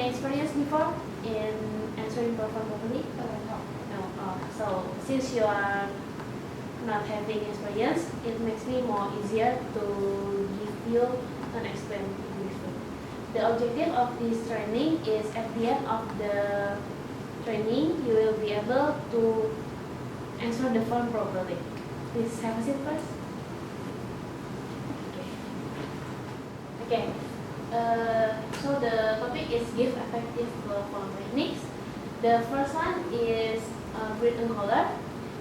any experience before in answering perform properly? No. No. So since you are not having experience, it makes me more easier to give you an explain English. The objective of this training is at the end of the training, you will be able to answer the form properly. Please have a seat first. Okay. So the topic is give effective form techniques. The first one is grid and color.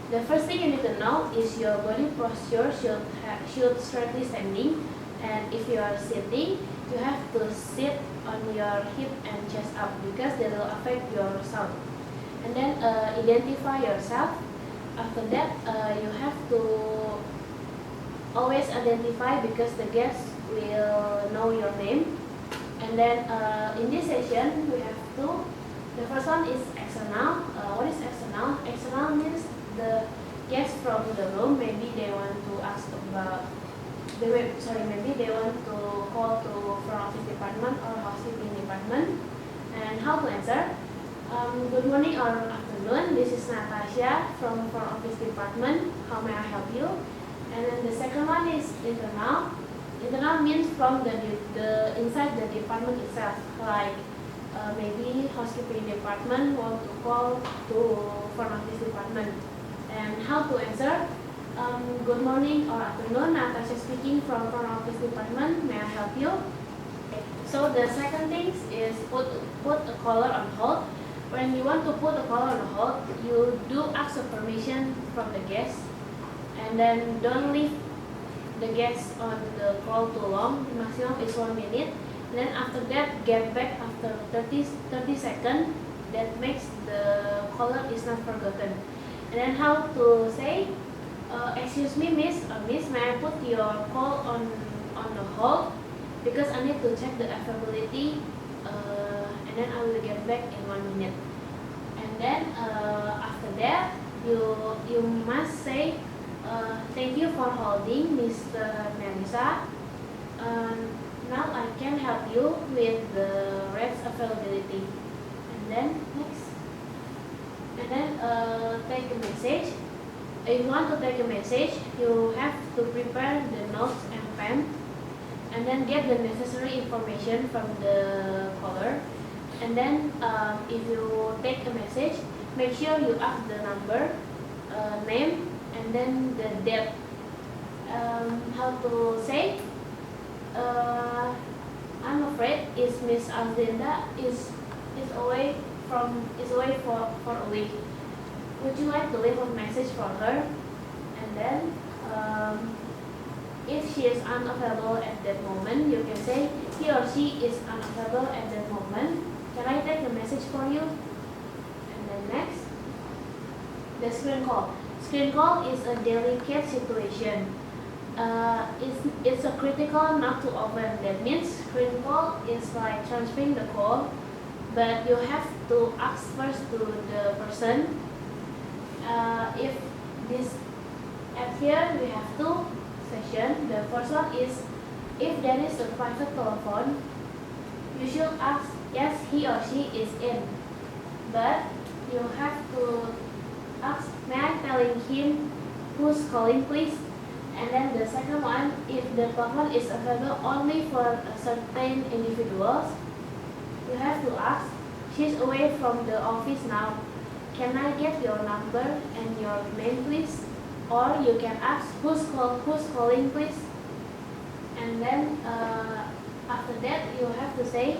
The first thing you need to know is your body posture should straightly standing, and if you are sitting, you have to sit on your hip and chest up because that will affect your sound. And then identify yourself. After that, you have to always identify because the guests will know your name. And then in this session, we have two. The first one is external. What is external? External means the guests from the room. Maybe they want to ask about. Maybe they want to call to front office department or housekeeping department. And how to answer? Good morning or afternoon. This is Natasha from front office department. How may I help you? And then the second one is internal. Internal means from the inside the department itself, like maybe housekeeping department want to call to front office department. And how to answer? Good morning or afternoon, Natasha speaking from front office department. May I help you? Okay. So the second thing is put a caller on hold. When you want to put a caller on hold, you do ask for permission from the guest, and then don't leave the guest on the call too long. The maximum is 1 minute. And then after that, get back after 30 seconds. That makes the caller is not forgotten. And then how to say, excuse me, miss or miss, may I put your call on the hold because I need to check the availability. And then I will get back in 1 minute. And then after that, you must say, thank you for holding, Mr. Melissa. Now I can help you with the rest availability. And then next. And then take a message. If you want to take a message, you have to prepare the notes and pen, and then get the necessary information from the caller. And then if you take a message, make sure you ask the number, name, and then the date. How to say? I'm afraid is Miss Arzenda is away for a week. Would you like to leave a message for her? And then if she is unavailable at that moment, you can say he or she is unavailable at that moment. Can I take a message for you? And then next, the screen call. Screen call is a delicate situation. It's a critical not to open. That means screen call is like transferring the call, but you have to ask first to the person. If this at here we have two sessions. The first one is if there is a private telephone, you should ask yes he or she is in, but you have to ask may I telling him who's calling please. And then the second one, if the telephone is available only for a certain individuals, you have to ask she's away from the office now. Can I get your number and your name please? Or you can ask who's calling please. And then after that you have to say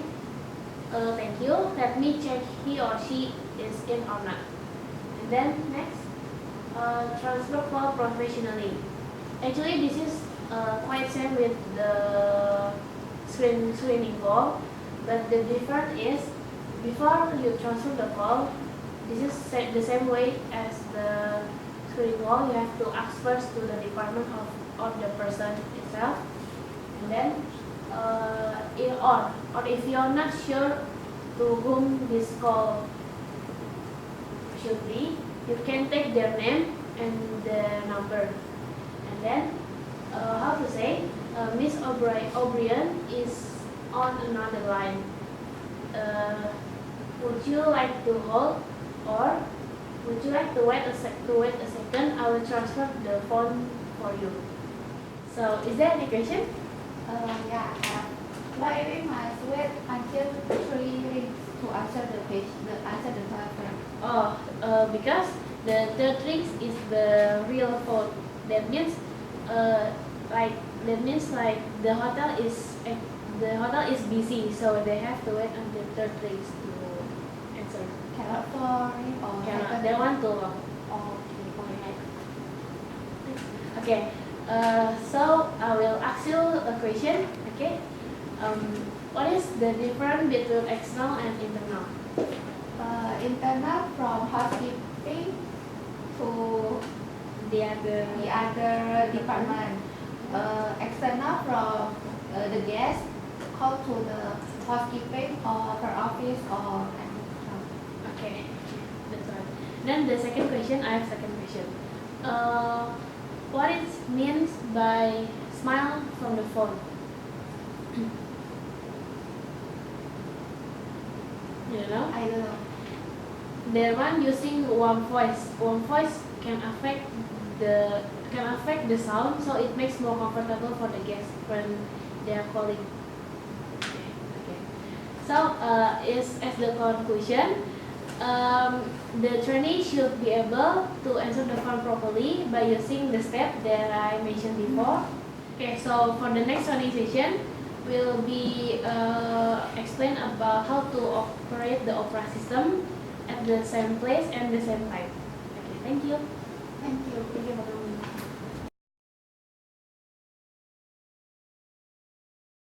thank you, let me check he or she is in or not. And then next, transfer call professionally. Actually this is quite same with the screening call, but the difference is before you transfer the call, this is the same way as the screening call. You have to ask first to the department of the person itself, and then or if you are not sure to whom this call should be, you can take their name and the number. And then how to say, Miss O'Brien is on another line. would you like to hold, or would you like to wait a second? I will transfer the phone for you. So is there any question? Yeah, I have. Why we must wait until 3 rings to answer the telephone? Because the third ring is the real phone. That means, like the hotel is busy, so they have to wait until third rings to answer. Cannot phone or Cannot. They want to. Okay. So I will ask you a question. Okay. What is the difference between external and internal? Internal from housekeeping to The other department. External from the guest call to the housekeeping or her office or administration. Okay, that's right. Then the second question, I have second question. What it means by smile from the phone? You know? I don't know. The one using warm voice. Warm voice can affect the sound, so it makes more comfortable for the guests when they are calling. Okay. So is as the conclusion, the trainee should be able to answer the phone properly by using the step that I mentioned before. Okay, so for the next training session, will be explain about how to operate the Opera system at the same place and the same time. Okay, thank you. Thank you. Thank you for coming.